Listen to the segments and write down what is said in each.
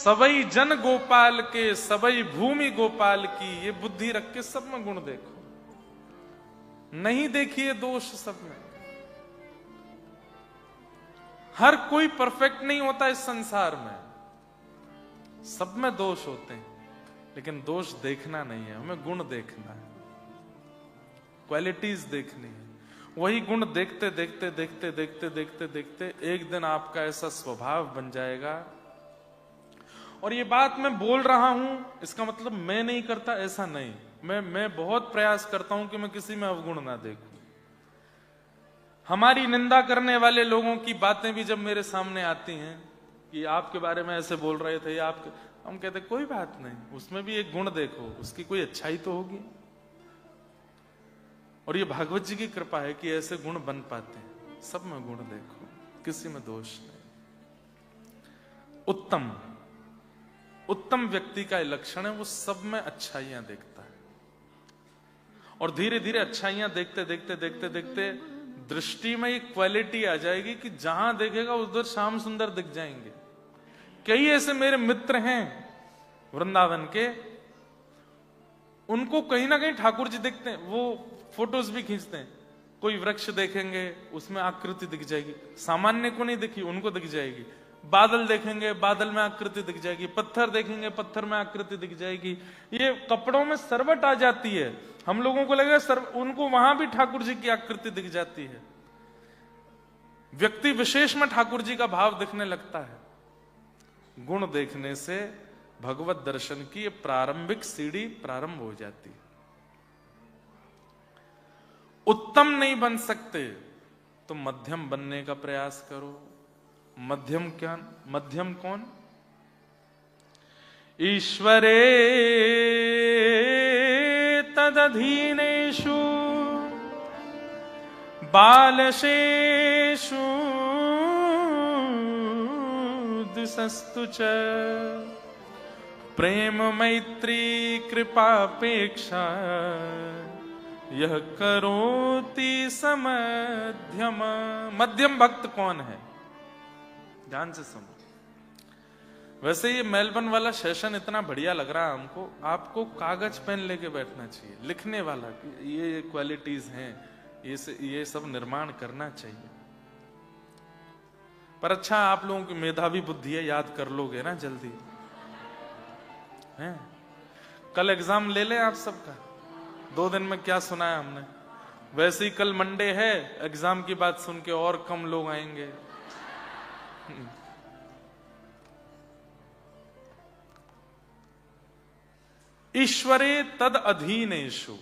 सबई जन गोपाल के सबई भूमि गोपाल की, ये बुद्धि रख के सब में गुण देखो, नहीं देखिए दोष सब में। हर कोई परफेक्ट नहीं होता इस संसार में, सब में दोष होते हैं, लेकिन दोष देखना नहीं है, हमें गुण देखना है, क्वालिटीज देखनी है। वही गुण देखते देखते देखते देखते देखते देखते एक दिन आपका ऐसा स्वभाव बन जाएगा। और ये बात मैं बोल रहा हूं, इसका मतलब मैं नहीं करता ऐसा नहीं, मैं बहुत प्रयास करता हूं कि मैं किसी में अवगुण ना देखूं। हमारी निंदा करने वाले लोगों की बातें भी जब मेरे सामने आती हैं कि आपके बारे में ऐसे बोल रहे थे, हम कहते कोई बात नहीं, उसमें भी एक गुण देखो, उसकी कोई अच्छाई तो होगी। और ये भागवत जी की कृपा है कि ऐसे गुण बन पाते हैं, सब में गुण देखो, किसी में दोष नहीं। उत्तम व्यक्ति का लक्षण है वो सब में अच्छाइयां देखता है, और धीरे धीरे अच्छाइयां देखते देखते देखते देखते दृष्टि में एक क्वालिटी आ जाएगी कि जहां देखेगा उधर श्याम सुंदर दिख जाएंगे। कई ऐसे मेरे मित्र हैं वृंदावन के, उनको कहीं ना कहीं ठाकुर जी दिखते हैं, वो फोटोज भी खींचते हैं। कोई वृक्ष देखेंगे उसमें आकृति दिख जाएगी, सामान्य को नहीं दिखी उनको दिख जाएगी। बादल देखेंगे बादल में आकृति दिख जाएगी, पत्थर देखेंगे पत्थर में आकृति दिख जाएगी। ये कपड़ों में सरवट आ जाती है, हम लोगों को लगेगा उनको वहां भी ठाकुर जी की आकृति दिख जाती है। व्यक्ति विशेष में ठाकुर जी का भाव दिखने लगता है। गुण देखने से भगवत दर्शन की प्रारंभिक सीढ़ी प्रारंभ हो जाती है। उत्तम नहीं बन सकते तो मध्यम बनने का प्रयास करो। मध्यम कौन? ईश्वरे तदधीनेषु बालशेषु दिशस्तु च प्रेम मैत्री कृपापेक्षा यह करोति समध्यम। मध्यम भक्त कौन है? ध्यान से सुनो। वैसे ये मेलबर्न वाला सेशन इतना बढ़िया लग रहा है हमको, आपको कागज पेन लेके बैठना चाहिए, लिखने वाला कि ये क्वालिटीज हैं, ये सब निर्माण करना चाहिए। पर अच्छा आप लोगों की मेधावी बुद्धि है, याद कर लोगे ना जल्दी हैं? कल एग्जाम ले लें आप सबका, 2 दिन में क्या सुनाया हमने। वैसे ही कल मंडे है, एग्जाम की बात सुन के और कम लोग आएंगे। ईश्वरे तद अधीनेषु।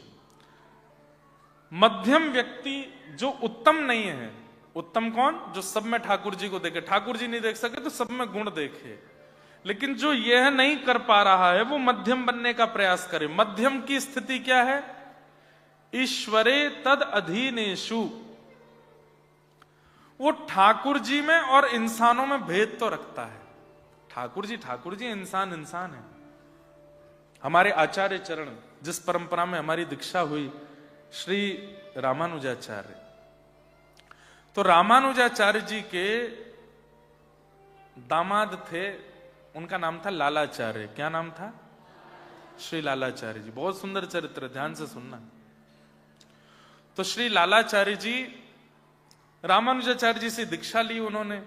मध्यम व्यक्ति जो उत्तम नहीं है, उत्तम कौन? जो सब में ठाकुर जी को देखे। ठाकुर जी नहीं देख सके तो सब में गुण देखे, लेकिन जो यह नहीं कर पा रहा है वो मध्यम बनने का प्रयास करे। मध्यम की स्थिति क्या है? ईश्वरे तद अधीनेषु। वो ठाकुर जी में और इंसानों में भेद तो रखता है। ठाकुर जी, इंसान है। हमारे आचार्य चरण, जिस परंपरा में हमारी दीक्षा हुई, श्री रामानुजाचार्य, तो रामानुजाचार्य जी के दामाद थे, उनका नाम था लालाचार्य। क्या नाम था? श्री लालाचार्य जी। बहुत सुंदर चरित्र, ध्यान से सुनना। तो श्री लालाचार्य जी रामानुजाचार्य जी से दीक्षा ली उन्होंने।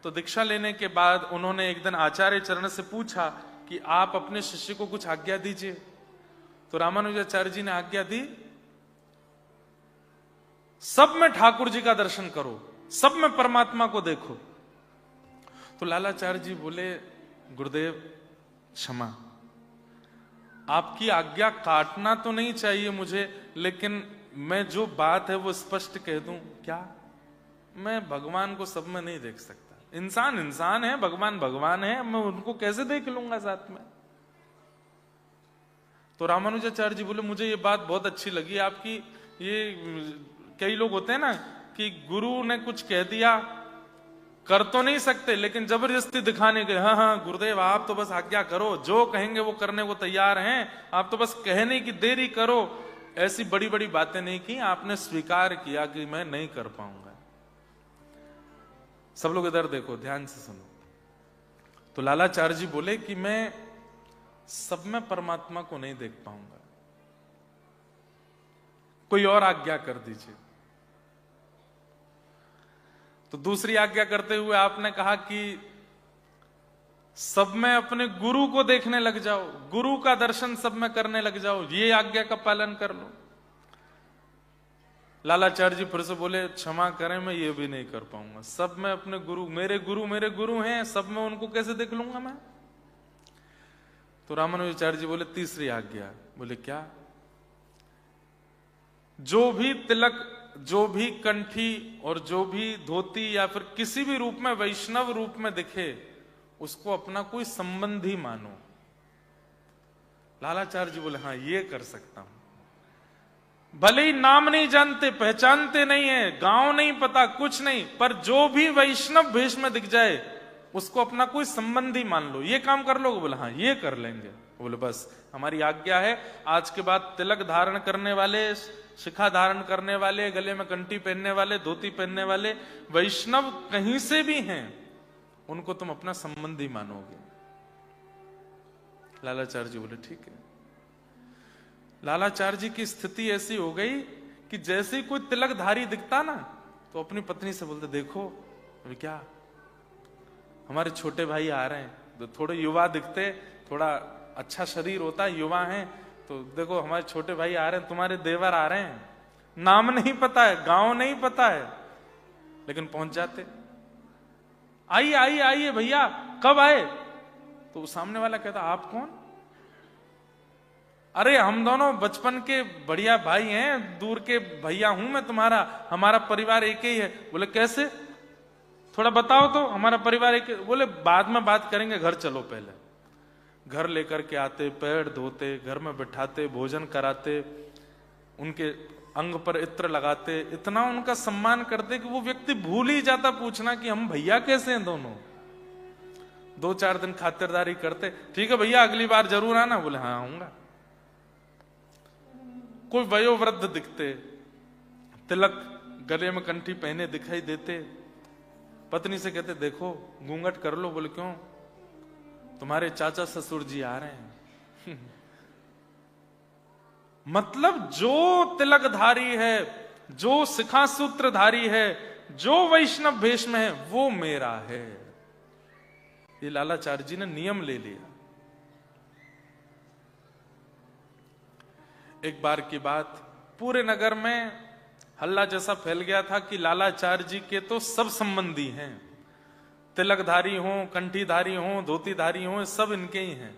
तो दीक्षा लेने के बाद उन्होंने एक दिन आचार्य चरण से पूछा कि आप अपने शिष्य को कुछ आज्ञा दीजिए। तो रामानुजाचार्य जी ने आज्ञा दी, सब में ठाकुर जी का दर्शन करो, सब में परमात्मा को देखो। तो लालाचार्य जी बोले, गुरुदेव क्षमा, आपकी आज्ञा काटना तो नहीं चाहिए मुझे, लेकिन मैं जो बात है वो स्पष्ट कह दूं। क्या? मैं भगवान को सब में नहीं देख सकता। इंसान है, भगवान है, मैं उनको कैसे देख लूंगा साथ में? तो रामानुजाचार्य जी बोले, मुझे ये बात बहुत अच्छी लगी आपकी। ये कई लोग होते हैं ना कि गुरु ने कुछ कह दिया, कर तो नहीं सकते, लेकिन जबरदस्ती दिखाने के, हाँ गुरुदेव आप तो बस आज्ञा करो, जो कहेंगे वो करने को तैयार हैं, आप तो बस कहने की देरी करो। ऐसी बड़ी बड़ी बातें नहीं की, आपने स्वीकार किया कि मैं नहीं कर पाऊंगा। सब लोग इधर देखो, ध्यान से सुनो। तो तो लालाचार्य जी बोले कि मैं सब में परमात्मा को नहीं देख पाऊंगा, कोई और आज्ञा कर दीजिए। तो दूसरी आज्ञा करते हुए आपने कहा कि सब में अपने गुरु को देखने लग जाओ, गुरु का दर्शन सब में करने लग जाओ, ये आज्ञा का पालन कर लो। लालाचार्य जी फिर से बोले क्षमा करें, मैं ये भी नहीं कर पाऊंगा, सब में अपने गुरु मेरे गुरु हैं, सब में उनको कैसे देख लूंगा मैं। तो रामानुजाचार्य जी बोले तीसरी आज्ञा। बोले क्या? जो भी तिलक, जो भी कंठी और जो भी धोती या फिर किसी भी रूप में वैष्णव रूप में दिखे, उसको अपना कोई संबंधी मानो। लालाचार्य जी बोले हाँ ये कर सकता हूं। भले ही नाम नहीं जानते, पहचानते नहीं है, गांव नहीं पता, कुछ नहीं, पर जो भी वैष्णव भेष में दिख जाए उसको अपना कोई संबंधी मान लो। ये काम कर लोगे? बोले हाँ ये कर लेंगे। बोले बस हमारी आज्ञा है, आज के बाद तिलक धारण करने वाले, शिखा धारण करने वाले, गले में कंठी पहनने वाले, धोती पहनने वाले वैष्णव कहीं से भी हैं, उनको तुम अपना संबंधी मानोगे। लालाचार्य जी बोले ठीक है। लालाचार्य जी की स्थिति ऐसी हो गई कि जैसे ही कोई तिलकधारी दिखता ना तो अपनी पत्नी से बोलते देखो। बोले क्या? हमारे छोटे भाई आ रहे हैं, तो थोड़े युवा दिखते, थोड़ा अच्छा शरीर होता है, युवा हैं, तो देखो हमारे छोटे भाई आ रहे हैं, तुम्हारे देवर आ रहे हैं। नाम नहीं पता है, गांव नहीं पता है, लेकिन पहुंच जाते। आइए आइए आइए भैया, कब आए? तो सामने वाला कहता आप कौन? अरे हम दोनों बचपन के बढ़िया भाई हैं, दूर के भैया हूं मैं तुम्हारा, हमारा परिवार एक ही है। बोले कैसे? थोड़ा बताओ तो, हमारा परिवार एक। बोले बाद में बात करेंगे, घर चलो पहले। घर लेकर के आते, पैर धोते, घर में बिठाते, भोजन कराते, उनके अंग पर इत्र लगाते, इतना उनका सम्मान करते कि वो व्यक्ति भूल ही जाता पूछना कि हम भैया कैसे हैं दोनों। 2-4 दिन खातिरदारी करते, ठीक है भैया अगली बार जरूर आना। बोले हाँ आऊंगा। कोई वयोवृद्ध दिखते, तिलक गले में कंठी पहने दिखाई देते, पत्नी से कहते देखो घूंघट कर लो। बोले क्यों? तुम्हारे चाचा ससुर जी आ रहे हैं। मतलब जो तिलकधारी है, जो शिखा सूत्रधारी है, जो वैष्णव भेष में है, वो मेरा है। ये लालाचार्य जी ने नियम ले लिया। एक बार की बात, पूरे नगर में हल्ला जैसा फैल गया था कि लालाचार्य जी के तो सब संबंधी हैं, तिलकधारी हों, कंठीधारी हों, धोतीधारी हों, सब इनके ही हैं।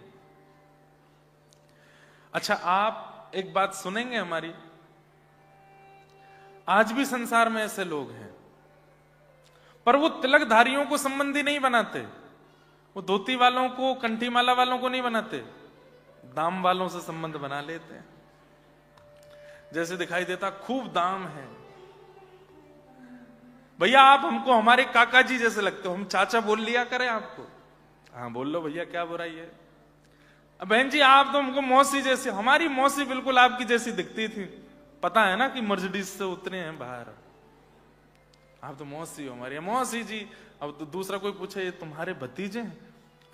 अच्छा आप एक बात सुनेंगे हमारी, आज भी संसार में ऐसे लोग हैं, पर वो तिलकधारियों को संबंधी नहीं बनाते, वो धोती वालों को, कंठी माला वालों को नहीं बनाते, दाम वालों से संबंध बना लेते हैं। जैसे दिखाई देता खूब दाम है, भैया आप हमको हमारे काका जी जैसे लगते हो, हम चाचा बोल लिया करें आपको। हाँ बोल लो भैया, क्या बुराई है। बहन जी आप तो हमको मौसी जैसी, हमारी मौसी बिल्कुल आपकी जैसी दिखती थी, पता है ना कि मर्सिडीज से उतरे हैं बाहर, आप तो मौसी हो हमारी। मौसी जी। अब तो दूसरा कोई पूछे ये तुम्हारे भतीजे हैं?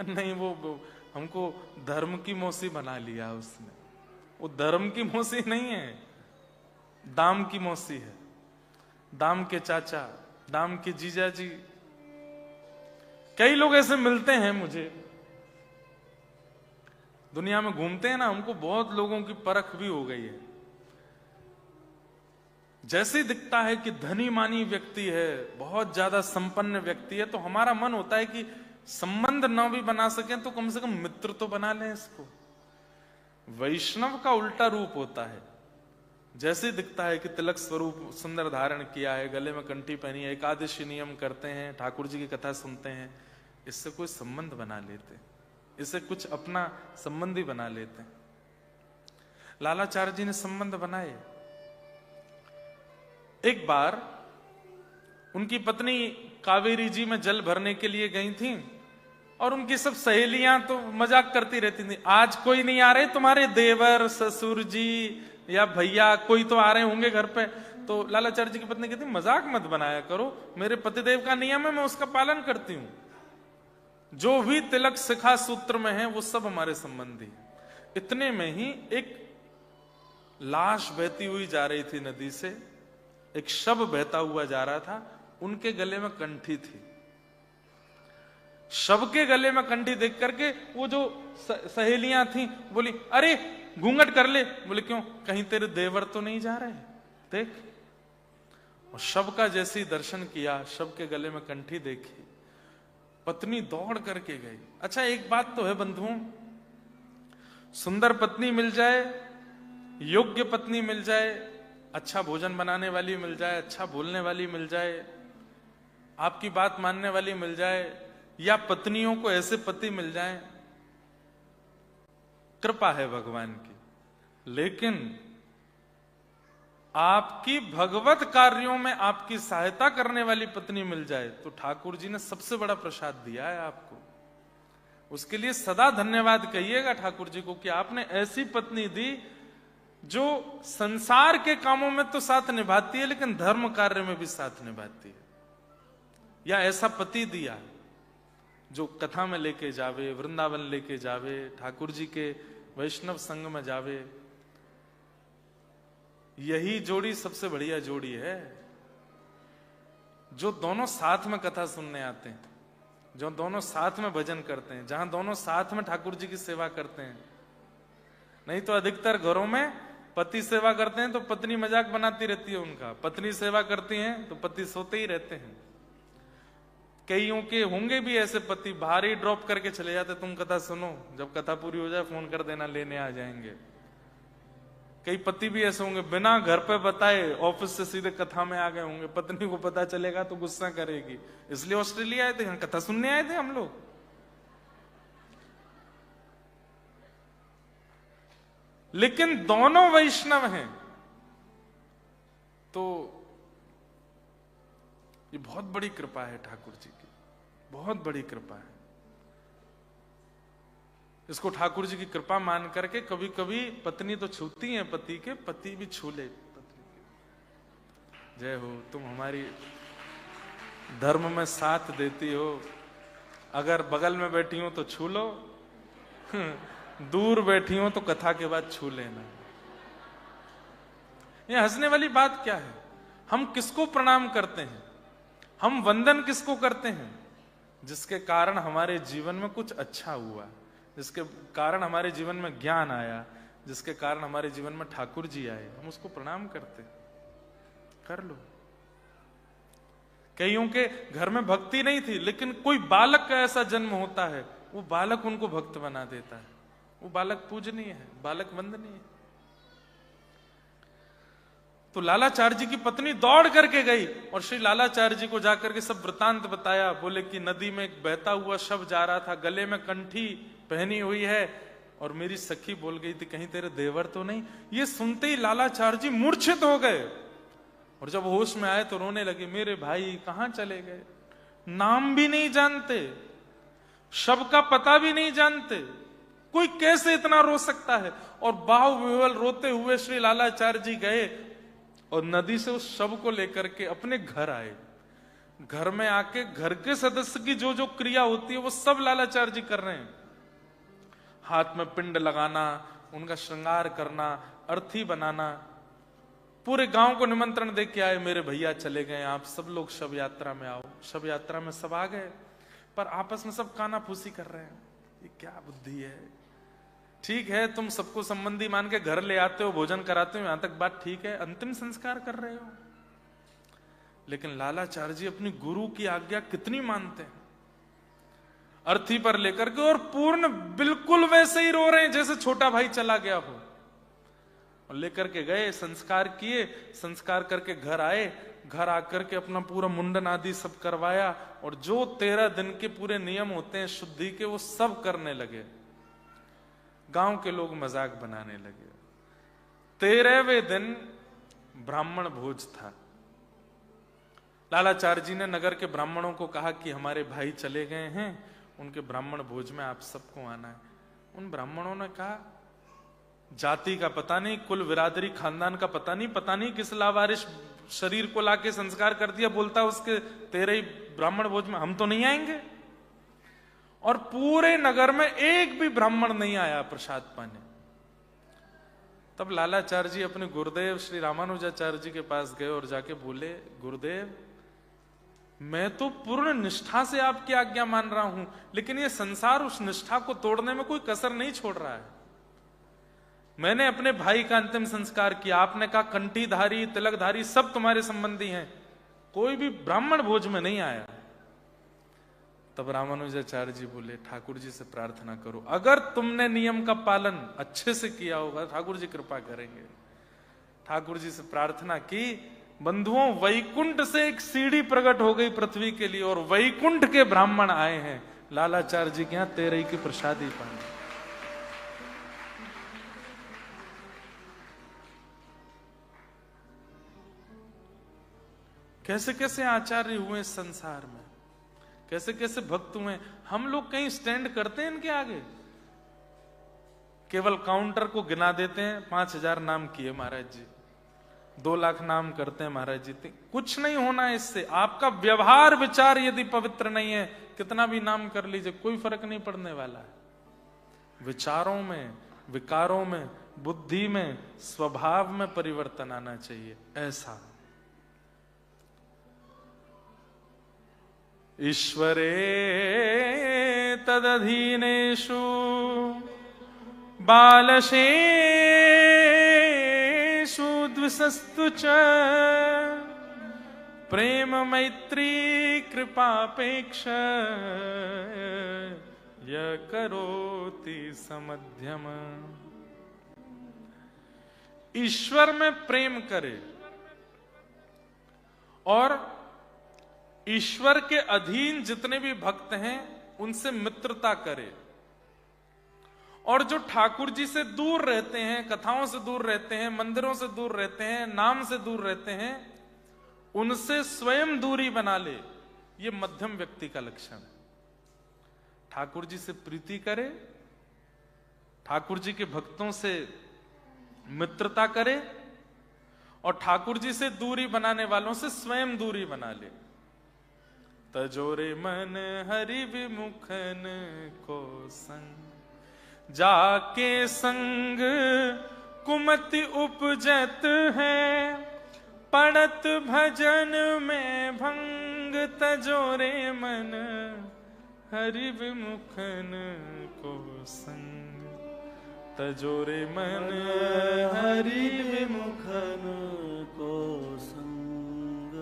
नहीं वो हमको धर्म की मौसी बना लिया उसने। वो धर्म की मौसी नहीं है, दाम की मौसी है, दाम के चाचा, दाम के जीजा जी। कई लोग ऐसे मिलते हैं मुझे, दुनिया में घूमते हैं ना, हमको बहुत लोगों की परख भी हो गई है। जैसे दिखता है कि धनी मानी व्यक्ति है, बहुत ज्यादा संपन्न व्यक्ति है, तो हमारा मन होता है कि संबंध न भी बना सकें तो कम से कम मित्र तो बना लें इसको। वैष्णव का उल्टा रूप होता है। जैसे दिखता है कि तिलक स्वरूप सुंदर धारण किया है, गले में कंठी पहनी है, एकादशी नियम करते हैं, ठाकुर जी की कथा सुनते हैं, इससे कोई संबंध बना लेते, इससे कुछ अपना संबंधी बना लेते हैं। लालाचार्य जी ने संबंध बनाए। एक बार उनकी पत्नी कावेरी जी में जल भरने के लिए गई थी और उनकी सब सहेलियां तो मजाक करती रहती थी, आज कोई नहीं आ रहे तुम्हारे देवर, ससुर जी या भैया, कोई तो आ रहे होंगे घर पे। तो लालाचार्य जी की पत्नी कहती मजाक मत बनाया करो, मेरे पतिदेव का नियम है, मैं उसका पालन करती हूं। जो भी तिलक शिखा सूत्र में है वो सब हमारे संबंधी हैं। इतने में ही एक लाश बहती हुई जा रही थी नदी से, एक शव बहता हुआ जा रहा था, उनके गले में कंठी थी। शव के गले में कंठी देख करके वो जो सहेलियां थी बोली, अरे घूंघट कर ले। बोले क्यों? कहीं तेरे देवर तो नहीं जा रहे, देख। और शव का जैसे ही दर्शन किया, शव के गले में कंठी देखी, पत्नी दौड़ करके गई। अच्छा एक बात तो है बंधुओं, सुंदर पत्नी मिल जाए, योग्य पत्नी मिल जाए, अच्छा भोजन बनाने वाली मिल जाए, अच्छा बोलने वाली मिल जाए, आपकी बात मानने वाली मिल जाए, या पत्नियों को ऐसे पति मिल जाए, कृपा है भगवान की। लेकिन आपकी भगवत कार्यों में आपकी सहायता करने वाली पत्नी मिल जाए तो ठाकुर जी ने सबसे बड़ा प्रसाद दिया है आपको। उसके लिए सदा धन्यवाद कहिएगा ठाकुर जी को कि आपने ऐसी पत्नी दी जो संसार के कामों में तो साथ निभाती है लेकिन धर्म कार्य में भी साथ निभाती है। या ऐसा पति दिया जो कथा में लेके जावे, वृंदावन लेके जावे, ठाकुर जी के वैष्णव संग में जावे। यही जोड़ी सबसे बढ़िया जोड़ी है, जो दोनों साथ में कथा सुनने आते हैं, जो दोनों साथ में भजन करते हैं, जहां दोनों साथ में ठाकुर जी की सेवा करते हैं। नहीं तो अधिकतर घरों में पति सेवा करते हैं तो पत्नी मजाक बनाती रहती है उनका, पत्नी सेवा करती हैं तो पति सोते ही रहते हैं। कईयों के होंगे भी ऐसे पति, बाहर ही ड्रॉप करके चले जाते, तुम कथा सुनो, जब कथा पूरी हो जाए फोन कर देना, लेने आ जाएंगे। कई पति भी ऐसे होंगे बिना घर पे बताए ऑफिस से सीधे कथा में आ गए होंगे, पत्नी को पता चलेगा तो गुस्सा करेगी। इसलिए ऑस्ट्रेलिया आए थे, कथा सुनने आए थे हम लोग। लेकिन दोनों वैष्णव हैं तो ये बहुत बड़ी कृपा है ठाकुर जी की, बहुत बड़ी कृपा है। इसको ठाकुर जी की कृपा मान करके कभी कभी पत्नी तो छूती है पति के, पति भी छू ले पत्नी के। जय हो, तुम हमारी धर्म में साथ देती हो। अगर बगल में बैठी हो तो छू लो, दूर बैठी हो तो कथा के बाद छू लेना। ये हंसने वाली बात क्या है? हम किसको प्रणाम करते हैं, हम वंदन किसको करते हैं? जिसके कारण हमारे जीवन में कुछ अच्छा हुआ, जिसके कारण हमारे जीवन में ज्ञान आया, जिसके कारण हमारे जीवन में ठाकुर जी आए, हम उसको प्रणाम करते। कर लो। कईयों के घर में भक्ति नहीं थी लेकिन कोई बालक का ऐसा जन्म होता है, वो बालक उनको भक्त बना देता है। वो बालक पूजनीय है, बालक वंदनीय है। तो लालाचार्य जी की पत्नी दौड़ करके गई और श्री लालाचार्य जी को जाकर के सब वृतांत बताया। बोले कि नदी में एक बहता हुआ शव जा रहा था, गले में कंठी पहनी हुई है, और मेरी सखी बोल गई थी कहीं तेरे देवर तो नहीं। ये सुनते ही लालाचार्य जी मूर्छित हो गए और जब होश में आए तो रोने लगे। मेरे भाई कहां चले गए? नाम भी नहीं जानते, शव का पता भी नहीं जानते, कोई कैसे इतना रो सकता है? और बाहुविह्वल रोते हुए श्री लालाचार्य जी गए और नदी से उस शव को लेकर के अपने घर आए। घर में आके घर के सदस्य की जो जो क्रिया होती है वो सब लालाचार्य जी कर रहे हैं। हाथ में पिंड लगाना, उनका श्रृंगार करना, अर्थी बनाना। पूरे गांव को निमंत्रण दे के आए, मेरे भैया चले गए, आप सब लोग शव यात्रा में आओ। शव यात्रा में सब आ गए, पर आपस में सब काना फूसी कर रहे हैं। ये क्या बुद्धि है? ठीक है, तुम सबको संबंधी मान के घर ले आते हो, भोजन कराते हो, यहां तक बात ठीक है, अंतिम संस्कार कर रहे हो। लेकिन लालाचार्य जी अपनी गुरु की आज्ञा कितनी मानते हैं। अर्थी पर लेकर के और पूर्ण बिल्कुल वैसे ही रो रहे हैं जैसे छोटा भाई चला गया हो। और लेकर के गए, संस्कार किए, संस्कार करके घर आए। घर आकर के अपना पूरा मुंडन आदि सब करवाया और जो 13 दिन के पूरे नियम होते हैं शुद्धि के, वो सब करने लगे। गांव के लोग मजाक बनाने लगे। 13वें दिन ब्राह्मण भोज था। लालाचार्य जी ने नगर के ब्राह्मणों को कहा कि हमारे भाई चले गए हैं, उनके ब्राह्मण भोज में आप सबको आना है। उन ब्राह्मणों ने कहा जाति का पता नहीं, कुल बिरादरी खानदान का पता नहीं किस लावारिश शरीर को लाके संस्कार कर दिया, बोलता उसके 13 ही ब्राह्मण भोज में हम तो नहीं आएंगे। और पूरे नगर में एक भी ब्राह्मण नहीं आया प्रसाद पाने। तब लालाचार्य जी अपने गुरुदेव श्री रामानुजाचार्य जी के पास गए और जाके बोले, गुरुदेव मैं तो पूर्ण निष्ठा से आपकी आज्ञा मान रहा हूं, लेकिन ये संसार उस निष्ठा को तोड़ने में कोई कसर नहीं छोड़ रहा है। मैंने अपने भाई का अंतिम संस्कार किया, आपने कहा कंठीधारी तिलकधारी सब तुम्हारे संबंधी हैं, कोई भी ब्राह्मण भोज में नहीं आया। तब रामानुजाचार्य जी बोले, ठाकुर जी से प्रार्थना करो, अगर तुमने नियम का पालन अच्छे से किया होगा ठाकुर जी कृपा करेंगे। ठाकुर जी से प्रार्थना की, बंधुओं वैकुंठ से एक सीढ़ी प्रकट हो गई पृथ्वी के लिए, और वैकुंठ के ब्राह्मण आए हैं लालाचार्य जी के यहां तेरही की प्रसादी पाने। कैसे कैसे आचार्य हुए इस संसार में, कैसे कैसे भक्त हुए। हम लोग कहीं स्टैंड करते हैं इनके आगे? केवल काउंटर को गिना देते हैं, 5000 नाम किए महाराज जी, 2 लाख नाम करते हैं महाराज जी। कुछ नहीं होना है इससे। आपका व्यवहार विचार यदि पवित्र नहीं है, कितना भी नाम कर लीजिए कोई फर्क नहीं पड़ने वाला है। विचारों में, विकारों में, बुद्धि में, स्वभाव में परिवर्तन आना चाहिए। ऐसा ईश्वरे तदधीनेषु बालशेषु द्विषस्तु च प्रेम मैत्री कृपापेक्ष य करोति समध्यम। ईश्वर में प्रेम करे और ईश्वर के अधीन जितने भी भक्त हैं उनसे मित्रता करे, और जो ठाकुर जी से दूर रहते हैं, कथाओं से दूर रहते हैं, मंदिरों से दूर रहते हैं, नाम से दूर रहते हैं, उनसे स्वयं दूरी बना ले। ये मध्यम व्यक्ति का लक्षण। ठाकुर जी से प्रीति करे, ठाकुर जी के भक्तों से मित्रता करे, और ठाकुर जी से दूरी बनाने वालों से स्वयं दूरी बना ले। तजोरे मन हरि विमुखन को संग, जाके संग कुमति उपजत है, पड़त भजन में भंग। तजोरे मन हरि विमुखन को संग, तजोरे मन हरि विमुखन को संग।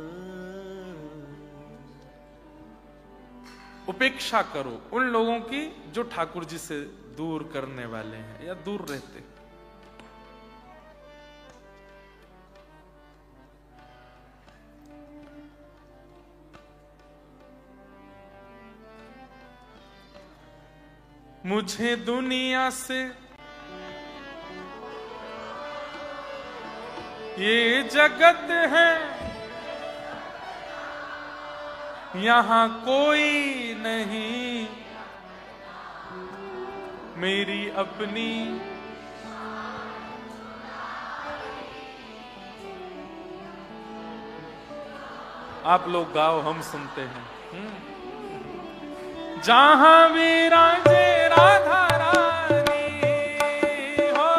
उपेक्षा करो उन लोगों की जो ठाकुर जी से दूर करने वाले हैं या दूर रहते। मुझे दुनिया से ये जगत है, यहां कोई नहीं मेरी अपनी। आप लोग गाओ, हम सुनते हैं। जहां विराजे राधा रानी हो,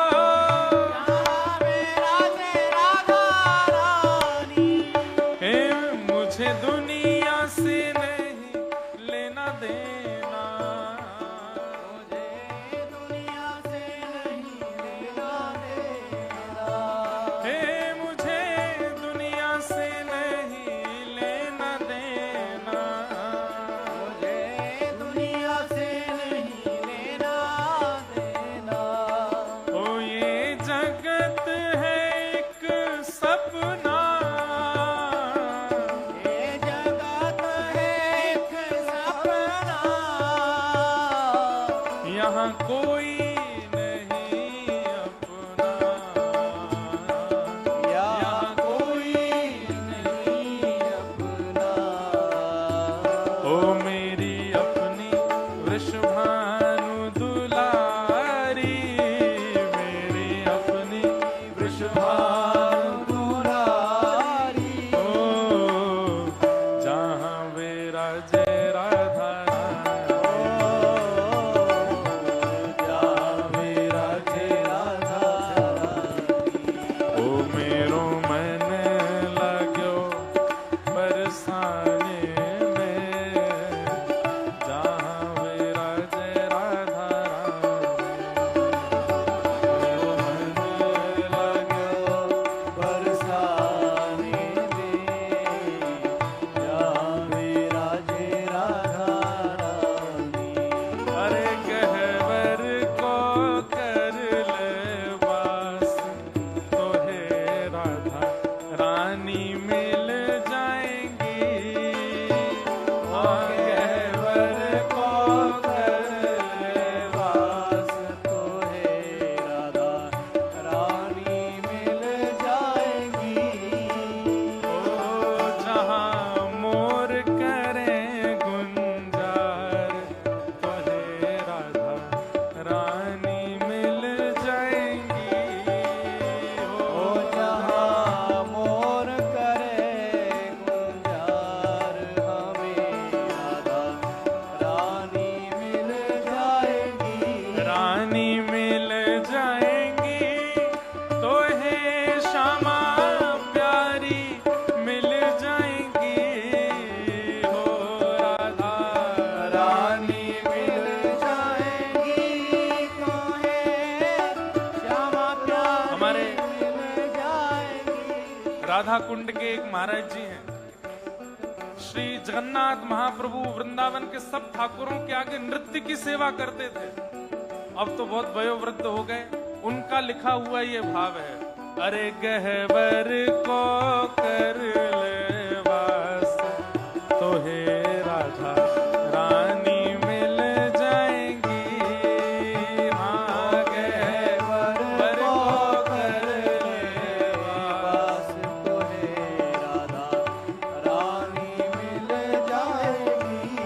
जहां विराजे राधा रानी, मुझे दुनिया से नहीं लेना देना, मुझे दुनिया से नहीं लेना देना, मुझे दुनिया से नहीं लेना देना, मुझे दुनिया से नहीं लेना देना। ओ ये जगत है एक सपना, यहाँ कोई नहीं अपना, यहाँ कोई नहीं अपना। ओ मेरी अपनी वृषभानु दुलारी, मेरी अपनी वृषभानु दुलारी, ओ जहाँ विराजे राधा रानी। राधा कुंड के एक महाराज जी हैं, श्री जगन्नाथ महाप्रभु वृंदावन के सब ठाकुरों के आगे नृत्य की सेवा करते थे। अब तो बहुत वयोवृद्ध हो गए। उनका लिखा हुआ ये भाव है, अरे गहवर को कर ले वास, तो हे राधा रानी मिल जाएंगी। हाँ गहवर को कर ले वास, तो हे राधा रानी मिल जाएगी।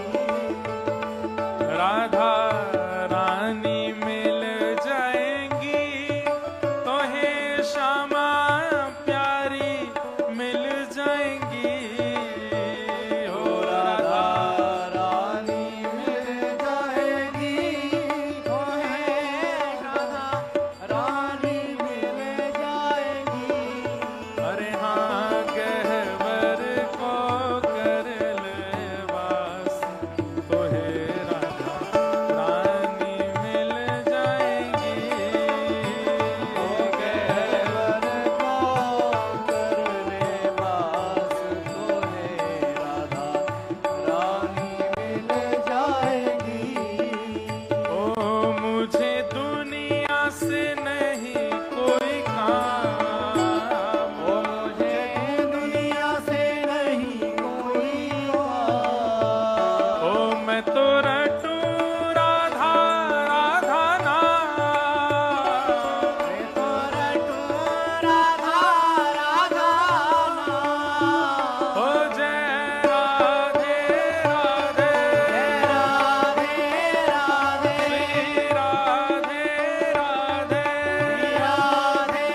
राधा रानी मिल जाएंगी, तो हे श्यामा प्यारी मिल जाएंगी। हो राधा रानी मिल जाएगी, तो हे राधा रानी मिल जाएगी। अरे हाँ गहवर को कर ले वास, तो हे राधा रानी मिल जाएंगी। ओ गहवर को कर ले वास, तो हे राधा रानी मिल जाएगी। ओ मुझे दुनिया से नहीं कोई काम, ओ मुझे दुनिया से नहीं कोई काम। ओ मैं तो रटूं राधा राधा नाम। मैं तो रटूं राधा राधा नाम। ओ जय राधे राधे, जय राधे राधे, श्री राधे राधे, राधे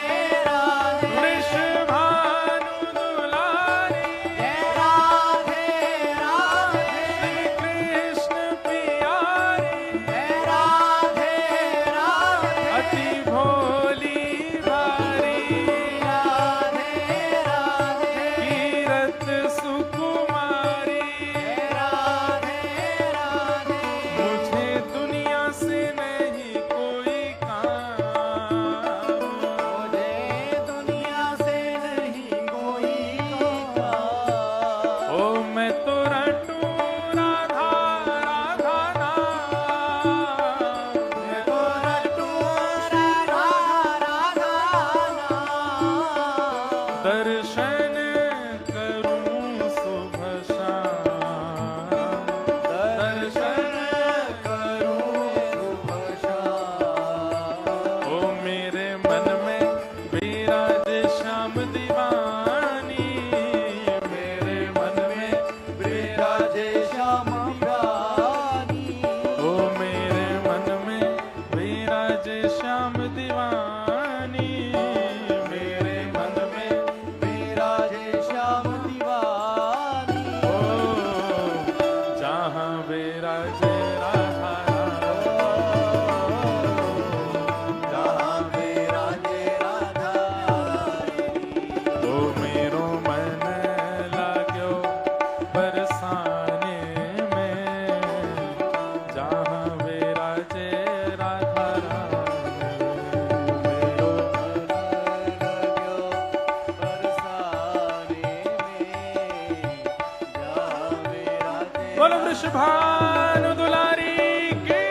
राधे, वृषभानु दुलारी, जय राधे राधे, कृष्ण प्यारी, जय राधे राधे, अति भोली भारी, राधे राधे, कीरत सुकुमारी। जय राधे राधे। मुझे दुनिया से नहीं कोई काम, मुझे दुनिया से नहीं कोई काम। ओ मैं तो रटूं राधा राधा नाम। मैं तो रटूं राधा राधा नाम। दर्शन करूं सुबह शाम, दर्शन करूं सुबह शाम। ओ मेरे मन में विराज श्याम दीवानी, मेरे मन में विराजे श्याम दीवानी। ओ मेरे मन में विराज श्याम दीवानी, मेरे मन में विराजे श्याम दीवानी। ओ जहाँ विराजे राधा जहाँ विराजे राधा रानी। ओ मेरो मन लाग्यो बरसाने में, जहाँ विराजे राधा रानी। मेरो बोलो वृषभानु दुलारी की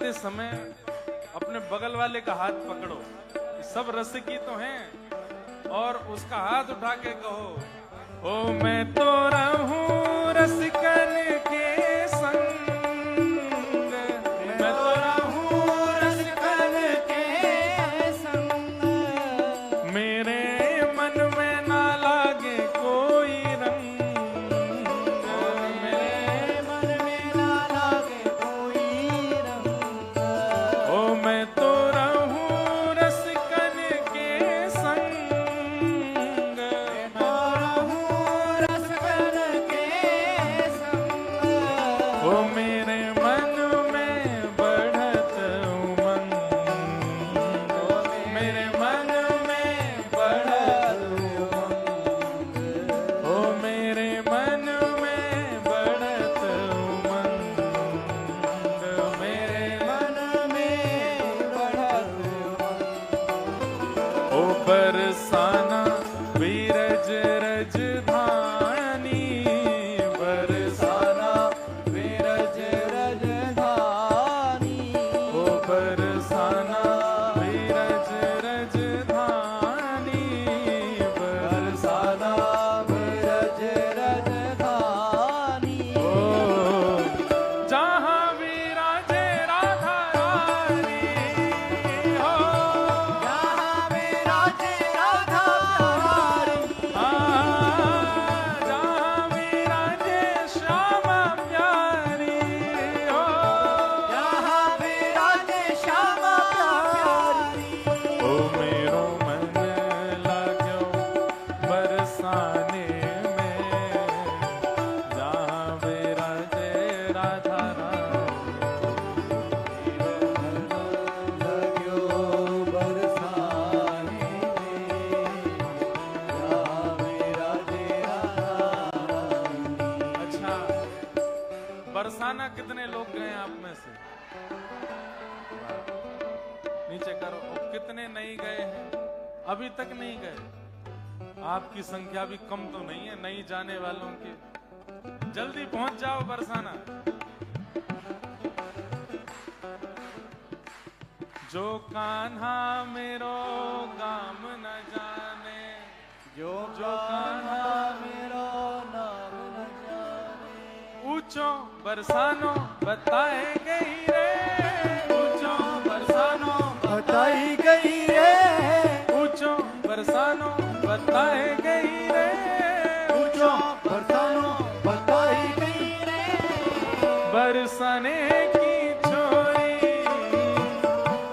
गाते समय अपने बगल वाले का हाथ पकड़ो, सब रसिकी तो हैं, और उसका हाथ उठा के कहो, ओ मैं तो रहूं रसिकन के संग, मैं तो रहूं रसिकन के संग, मेरे मन में ना लागे कोई रंग, मेरे मन में ना लागे कोई रंग, ओ मैं तो रहूं रसिकन के संग, तो रहूं रसिकन के संग, ओ मेरे मन में बढ़त उमंग, मेरे मन में बढ़त उमंग, ओ मेरे मन में बढ़त उमंग, मेरे मन में बढ़त ओ बरसाना बीरज रजधानी, बरसाना विरज रजधानी, ओ बरसाना बीरज रजधानी, बरसाना विरज रजधानी, ओ जहाँ विराजे राधा रानी हो, जहाँ विराजे राधा प्यारी, जहाँ विराजे श्यामा प्यारी हो, जहाँ विराजे श्यामा प्यारी, ओ मेरो मन लाग्यो बरसाने में, जहाँ विराजे राधा लग्यो बरसाने में, जहाँ विराजे राधा रानी। अच्छा, बरसाना कितने लोग गए आप में से? नीचे करो। और कितने नहीं गए हैं? अभी तक नहीं गए। आपकी संख्या भी कम तो नहीं है नहीं जाने वालों की। जल्दी पहुंच जाओ बरसाना। जो कान्हा मेरो गाम न जाने, जो जो कान्हा मेरो नाम न जाने, ऊंचो बरसानो बताए गई रे, ऊंचो बरसानो बताई गई रे, ऊंचो बरसानो बताए गई रे, ऊंचो बरसानो बताई गई रे, बरसाने की छोरी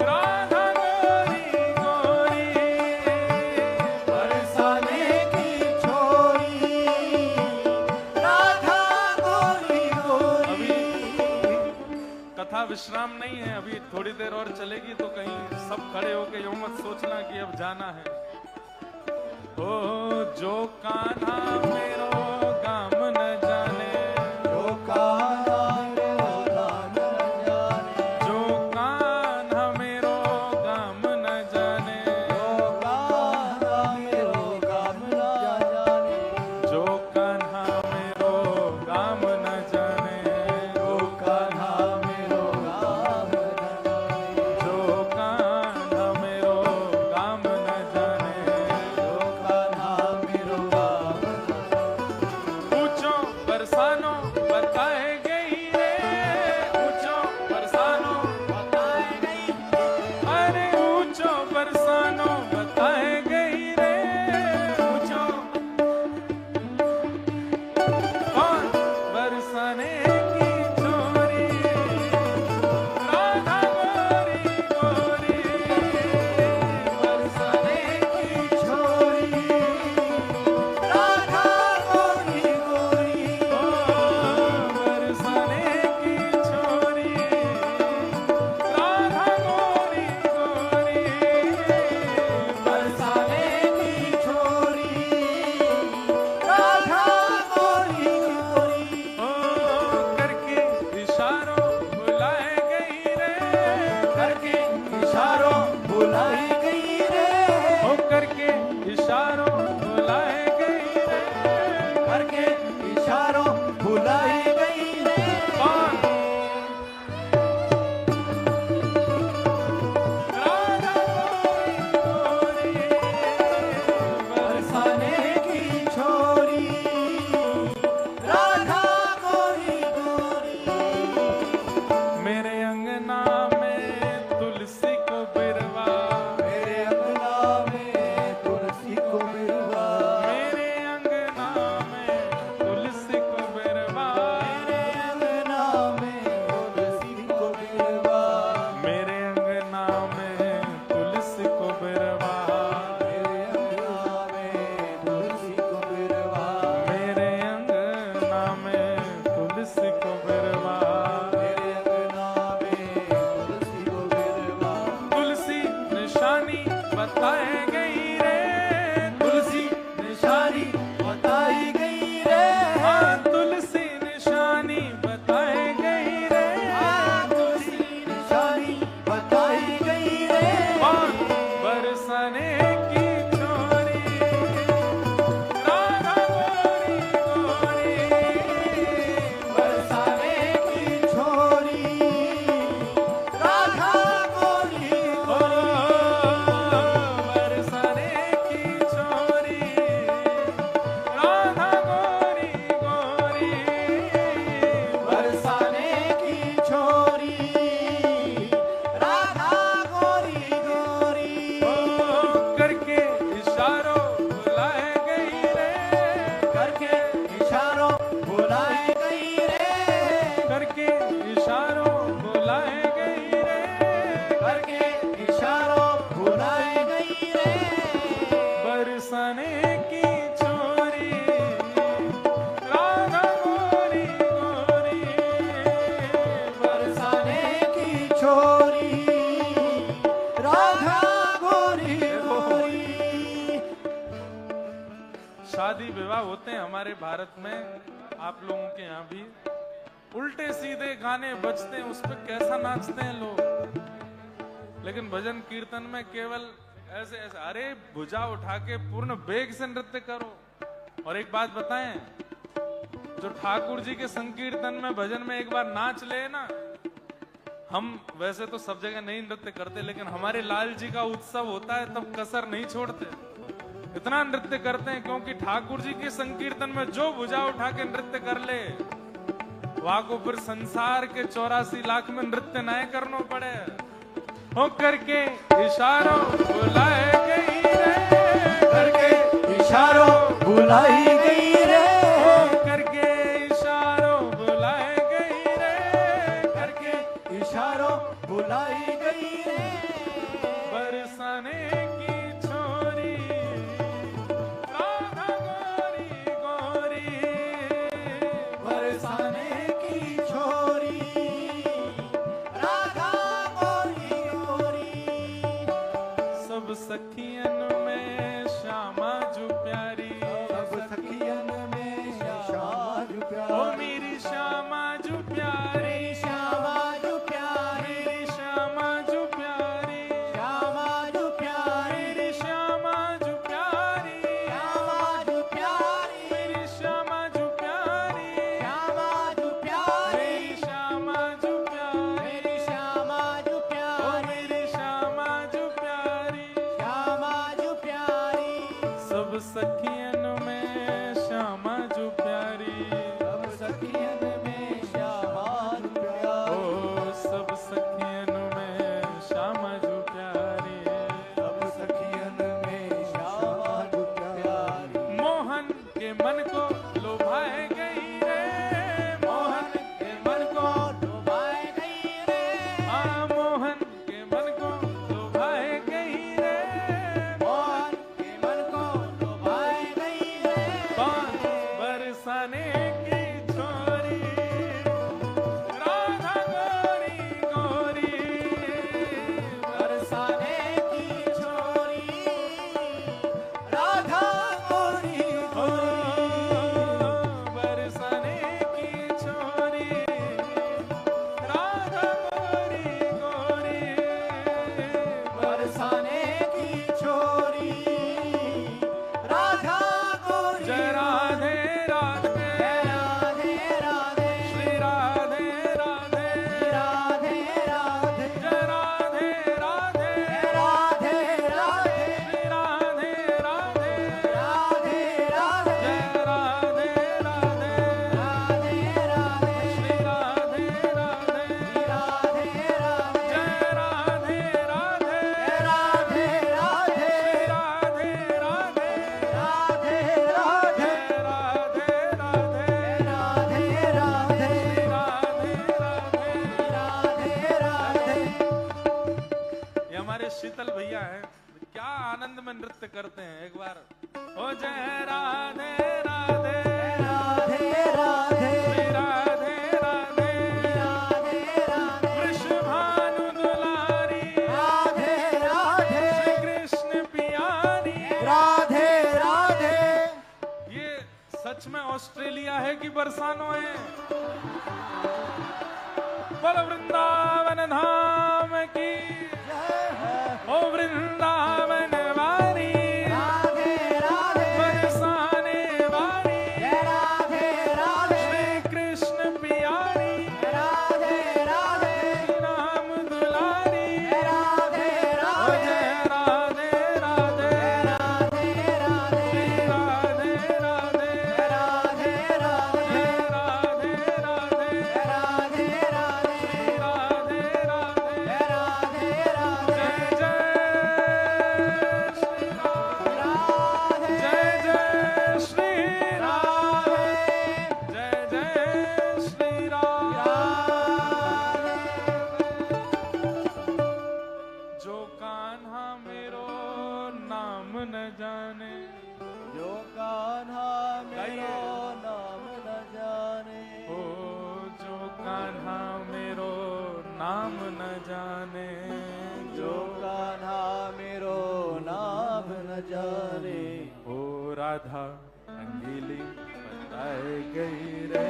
राधा गोरी गोरी, बरसाने की छोरी राधा गोरी गोरी। कथा विश्राम नहीं है, अभी थोड़ी देर और चलेगी तो कहीं सब खड़े होके यूं मत सोचना कि अब जाना है। ओ जो कान्हा मेरो गाम न जाने, जो कान्हा मेरो नाम न जाने, जो कान्हा मेरो गाम न जाने, जो कान्हा मेरो गाम न जाने, जो कान्हा मेरो गाम न जाने, जो कान्हा मेरो गाम न जाने, जो कान्हा मेरो गाम न जाने, जो कान्हा मेरो गाम न जाने। ऊंचो बरसानो बताए गई रे, ऊंचो बरसानो बताई गई, अरे ऊंचो बरसानो बताए गई रे, ऊंचो कौन बरसाने की छोरी राधा गोरी गोरी, बरसाने की छोरी राधा गोरी गोरी, बरसाने की छोरी राधा गोरी गोरी, बरसाने की छोरी राधा गोरी गोरी। ओ करके इशारों बुलाए गई रे, करके इशारों बुलाई गई रे, ओ करके इशारों बुलाए गई रे, करके इशारों बुलाई गई रे, कौन बताए गई रे, तुलसी निशानी बताई गई रे, हाँ तुलसी निशानी बताए गई रे, तुलसी निशानी बताई गई रे, बरसाने की छोरी राधा गोरी गोरी, बरसाने की छोरी राधा गोरी गोरी, बरसाने की छोरी राधा गोरी गोरी, बरसाने की छोरी राधा गोरी गोरी, करके इशारों बुलाए गई रे, करके इशारों बुलाए गई रे, करके इशारों बुलाए गई रे, करके इशारों बुलाए गई रे, बरसाने की छोरी राधा गोरी गोरी, बरसाने की छोरी राधा गोरी गोरी। शादी विवाह होते हैं हमारे भारत में, आप लोगों के यहाँ भी, उल्टे सीधे गाने बजते हैं, उस पर कैसा नाचते हैं लोग। लेकिन भजन कीर्तन में केवल ऐसे ऐसे, अरे भुजा उठा के पूर्ण वेग से नृत्य करो। और एक बात बताएं, जो ठाकुर जी के संकीर्तन में भजन में एक बार नाच ले ना, हम वैसे तो सब जगह नहीं नृत्य करते, लेकिन हमारे लाल जी का उत्सव होता है तब कसर नहीं छोड़ते, इतना नृत्य करते हैं। क्योंकि ठाकुर जी के संकीर्तन में जो भुजा उठा के नृत्य कर ले, वहां को फिर संसार के 84 लाख में नृत्य नए करना पड़े। हो करके इशारों बुलाए गई रे, करके इशारों बुलाई गई रे, करके इशारों बुलाए गई रे, करके इशारों बुलाई गई रे, बरसाने की छोरी राधा गोरी गोरी, बरसाने की छोरी राधा गोरी गोरी, सब सखियन में श्यामा जो प्यारी, सब सखियन में श्यामा जो ओ प्यारी, मेरी श्यामा जो प्यारी, श्यामा जो प्यारी, मेरी श्यामा जो प्यारी, श्यामा जो प्यारी, मेरी श्यामा जो प्यारी, श्यामा जो प्यारी, मेरी श्यामा जो प्यारी, श्यामा जो प्यारी, मेरी श्यामा जो प्यारी, मेरी श्यामा जो ओ प्यारी, मेरी श्यामा जो प्यारी, श्यामा जो प्यारी, सब सखियन में श्यामा जो प्यारी, सब सखियन में श्यामा जो प्यारी, ओ सब सखियन में श्यामा जो प्यारी, सब सखियन में श्यामा जो प्यारी, मोहन के मन को लोभाए गई रे, मोहन के मन को, डुबाए गई रे, हाँ मोहन के मन को लोभाए गई रे, मोहन के मन को डुबाए गई रे, बाण बरसाने की छोरी राधा गोरी गोरी, बरसाने की छोरी राधा गोरी गोरी, बरसाने की छोरी राधा गोरी गोरी, बरसाने की छोरी राधा गोरी, जय राधे राधे, राधे राधे, श्री राधे राधे, राधे राधे, जय राधे राधे, राधे राधे, श्री राधे राधे, राधे राधे, जय राधे राधे, राधे राधे, श्री राधे राधे, राधे राधे, जय राधे राधे, राधे राधे, श्री राधे राधे, राधे राधे, जय राधे राधे, राधे राधे, श्री राधे राधे। राधे राधे। ये हमारे शीतल भैया हैं, क्या आनंद में नृत्य करते हैं। एक बार हो जय राधे राधे, राधे राधे, श्री राधे राधे, राधे राधे, वृषभानु दुलारी, राधे राधे, श्री कृष्ण ऑस्ट्रेलिया है कि बरसानो है? बोल वृंदावन धाम की ओ वृंदावन वारी राधे राधे बरसाने वाली जय राधे राधे श्री कृष्ण पियारी राधे राधे राम दुलारी राधे ओ राधे जय राधे राधे राधे राधे राधे राधे राधे राधे राधे राधे राधे राधे राधे राधे राधे राधे जय श्री राम राधे जय जय श्री राम जो कान्हा मेरो नाम न जाने जो कान्हा मेरो नाम न जाने ओ जो कान्हा मेरो नाम न जाने जो कान्हा मेरो नाम न जाने ओ राधा रंगीली बताए गई रे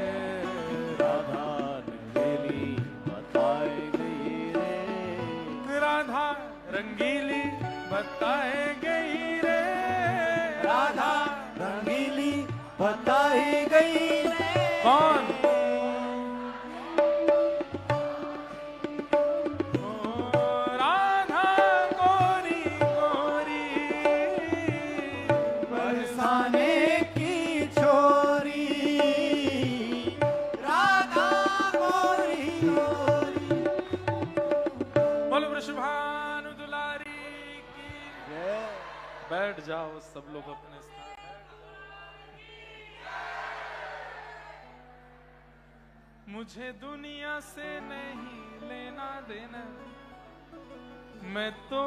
राधा रंगीली बताए गई रे राधा रंगीली बताए गई रे राधा रंगीली बताई गई रे कौन ओ राधा गोरी गोरी बरसाने की छोरी राधा गोरी गोरी बोल वृषभानु दुलारी की जय बैठ जाओ सब लोग अपने स्थान। मुझे दुनिया से नहीं लेना देना, मैं तो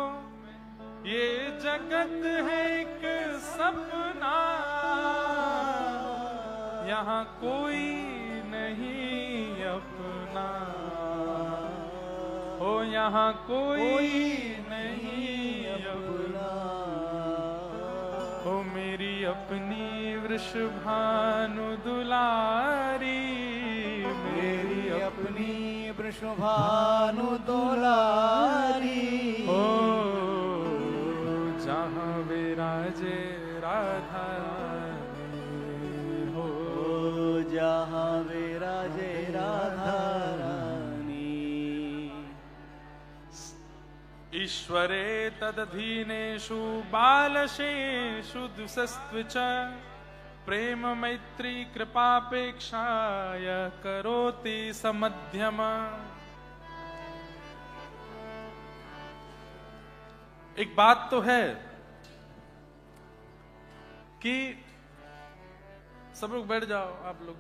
ये जगत है एक सपना, यहाँ कोई नहीं अपना, हो यहाँ कोई नहीं अपना, हो मेरी अपनी वृषभानु दुलारी, मेरी अपनी वृषभानु दुलारी हो जहाँ विराजे राधा रानी, हो जहाँ विराजे राधा रानी। ईश्वरे तदधीनेषु बालशेषु दुसस्त्विच प्रेम मैत्री कृपापेक्षाय करोति समध्यम। एक बात तो है कि सब लोग बैठ जाओ, आप लोग,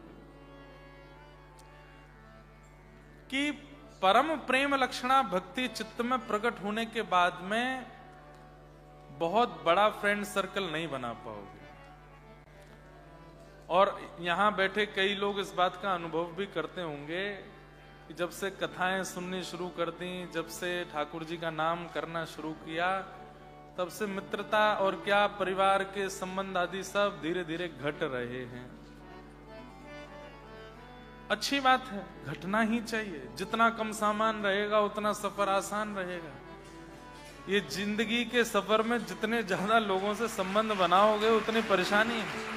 कि परम प्रेम लक्षणा भक्ति चित्त में प्रकट होने के बाद में बहुत बड़ा फ्रेंड सर्कल नहीं बना पाओगे। और यहां बैठे कई लोग इस बात का अनुभव भी करते होंगे कि जब से कथाएं सुननी शुरू कर दी, जब से ठाकुर जी का नाम करना शुरू किया, तब से मित्रता और क्या परिवार के संबंध आदि सब धीरे धीरे घट रहे हैं। अच्छी बात है, घटना ही चाहिए। जितना कम सामान रहेगा उतना सफर आसान रहेगा। ये जिंदगी के सफर में जितने ज्यादा लोगों से संबंध बनाओगे उतनी परेशानी है।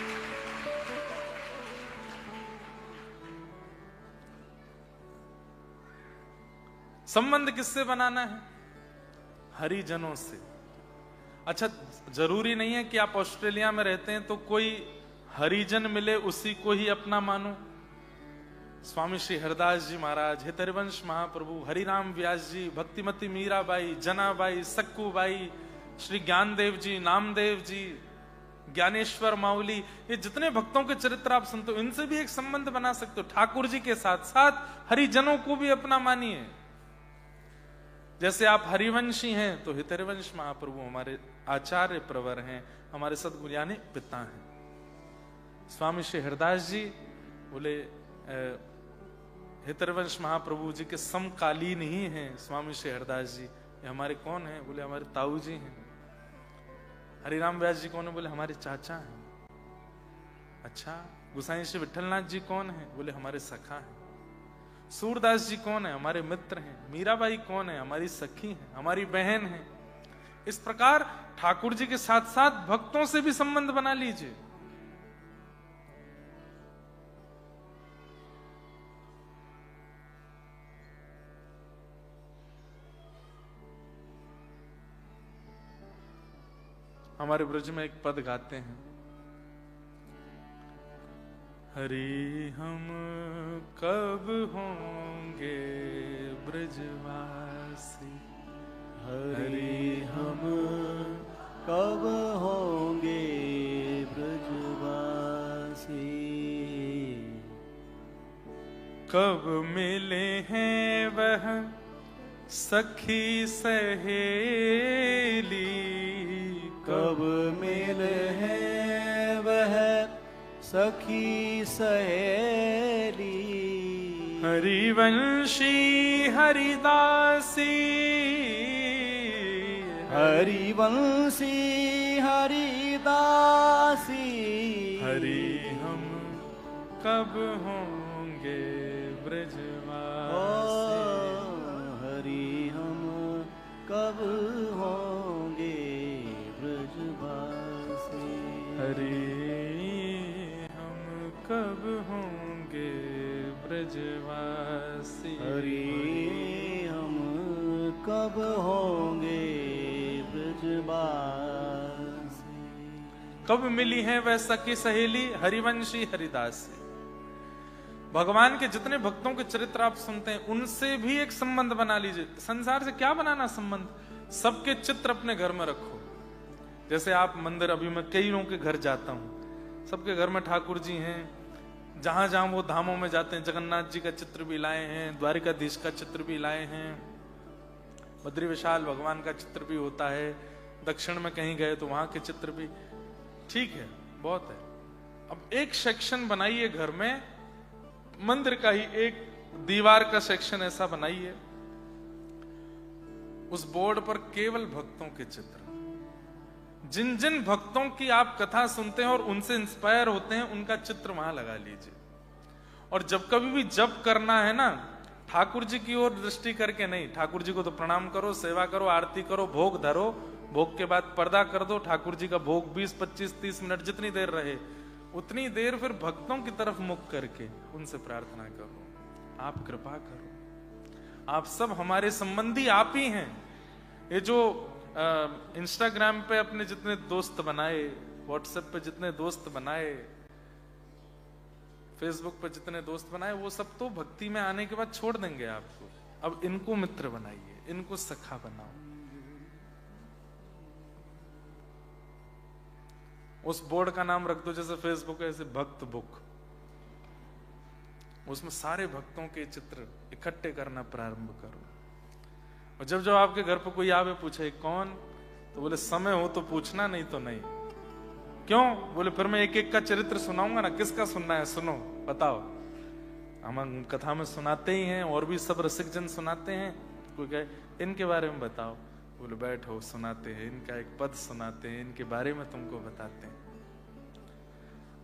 संबंध किससे बनाना है? हरिजनों से। अच्छा, जरूरी नहीं है कि आप ऑस्ट्रेलिया में रहते हैं तो कोई हरिजन मिले उसी को ही अपना मानो। स्वामी श्री हरदास जी महाराज, हितरवंश महाप्रभु, हरिराम व्यास जी, भक्तिमती मीराबाई, जनाबाई, सक्कूबाई, श्री ज्ञानदेव जी, नामदेव जी, ज्ञानेश्वर माउली, ये जितने भक्तों के चरित्र आप सुनते हो, इनसे भी एक संबंध बना सकते हो। ठाकुर जी के साथ साथ हरिजनों को भी अपना मानिए। जैसे आप हरिवंशी हैं तो हितरवंश महाप्रभु हमारे आचार्य प्रवर हैं, हमारे सदगुरु यानी पिता हैं। स्वामी श्री हरदास जी बोले हितरवंश महाप्रभु जी के समकालीन ही हैं। स्वामी श्री हरदास जी ये हमारे कौन हैं? बोले हमारे ताऊ जी हैं। हरिराम व्यास जी कौन है? बोले हमारे चाचा हैं। अच्छा, गोसाई श्री विठलनाथ जी कौन है? बोले हमारे सखा हैं। सूरदास जी कौन है? हमारे मित्र हैं। मीराबाई कौन है? हमारी सखी है, हमारी बहन है। इस प्रकार ठाकुर जी के साथ साथ भक्तों से भी संबंध बना लीजिए। हमारे ब्रज में एक पद गाते हैं, हरि हम कब होंगे ब्रजवासी, हरि हम कब होंगे ब्रजवासी, कब मिले हैं वह सखी सहेली, कब मिले हैं वह सखी सहेली, हरिवंशी हरिदासी, हरिवंशी हरिदासी, हरि हम कब होंगे ब्रजवासी, हरि हम कब होंगे ब्रजवासी, हरि हम कब होंगे ब्रजवासी, हरि हम कब होंगे ब्रजवासी। कब मिली है वह सखी सहेली, हरिवंशी हरिदासी। भगवान के जितने भक्तों के चरित्र आप सुनते हैं उनसे भी एक संबंध बना लीजिए। संसार से क्या बनाना संबंध, सबके चित्र अपने घर में रखो। जैसे आप मंदिर, अभी मैं कई लोगों के घर जाता हूं, सबके घर में ठाकुर जी हैं। जहां जहां वो धामों में जाते हैं, जगन्नाथ जी का चित्र भी लाए हैं, द्वारिकाधीश का चित्र भी लाए हैं, बद्री विशाल भगवान का चित्र भी होता है। दक्षिण में कहीं गए तो वहां के चित्र भी, ठीक है, बहुत है। अब एक सेक्शन बनाइए घर में, मंदिर का ही एक दीवार का सेक्शन ऐसा बनाइए, उस बोर्ड पर केवल भक्तों के चित्र, जिन जिन भक्तों की आप कथा सुनते हैं और उनसे इंस्पायर होते हैं, उनका चित्र वहां लगा लीजिए। और जब कभी भी जप करना है ना, ठाकुर जी की ओर दृष्टि करके नहीं, ठाकुर जी को तो प्रणाम करो, सेवा करो, आरती करो, भोग धरो, भोग के बाद पर्दा कर दो, ठाकुर जी का भोग 20, 25, 30 मिनट जितनी देर रहे उतनी देर फिर भक्तों की तरफ मुख करके उनसे प्रार्थना करो, आप कृपा करो। आप सब हमारे संबंधी आप ही हैं। ये जो इंस्टाग्राम पे अपने जितने दोस्त बनाए, व्हाट्सएप पे जितने दोस्त बनाए, फेसबुक पे जितने दोस्त बनाए, वो सब तो भक्ति में आने के बाद छोड़ देंगे आपको। अब इनको मित्र बनाइए, इनको सखा बनाओ। उस बोर्ड का नाम रख दो, जैसे फेसबुक है ऐसे भक्त बुक, उसमें सारे भक्तों के चित्र इकट्ठे करना प्रारंभ करो। और जब जब आपके घर पर कोई आवे पूछे कौन, तो बोले समय हो तो पूछना, नहीं तो नहीं। क्यों? बोले फिर मैं एक एक का चरित्र सुनाऊंगा ना, किसका सुनना है सुनो, बताओ। हम कथा में सुनाते ही हैं, और भी सब रसिक जन सुनाते हैं। कोई कहे इनके बारे में बताओ, बोले बैठो सुनाते हैं, इनका एक पद सुनाते हैं, इनके बारे में तुमको बताते हैं।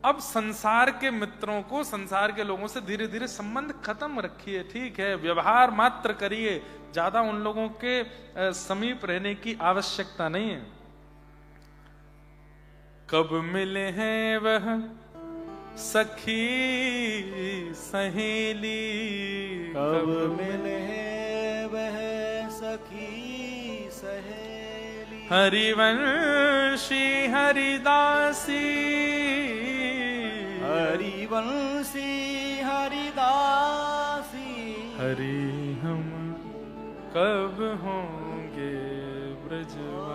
अब संसार के मित्रों को, संसार के लोगों से धीरे धीरे संबंध खत्म रखिए, ठीक है, व्यवहार मात्र करिए, ज्यादा उन लोगों के समीप रहने की आवश्यकता नहीं है। कब मिले हैं वह सखी सहेली, कब मिले हैं वह सखी सहेली, हरिवंशी हरिदासी, हरिवंशी हरिदासी, हरि हम कब होंगे ब्रजवासी।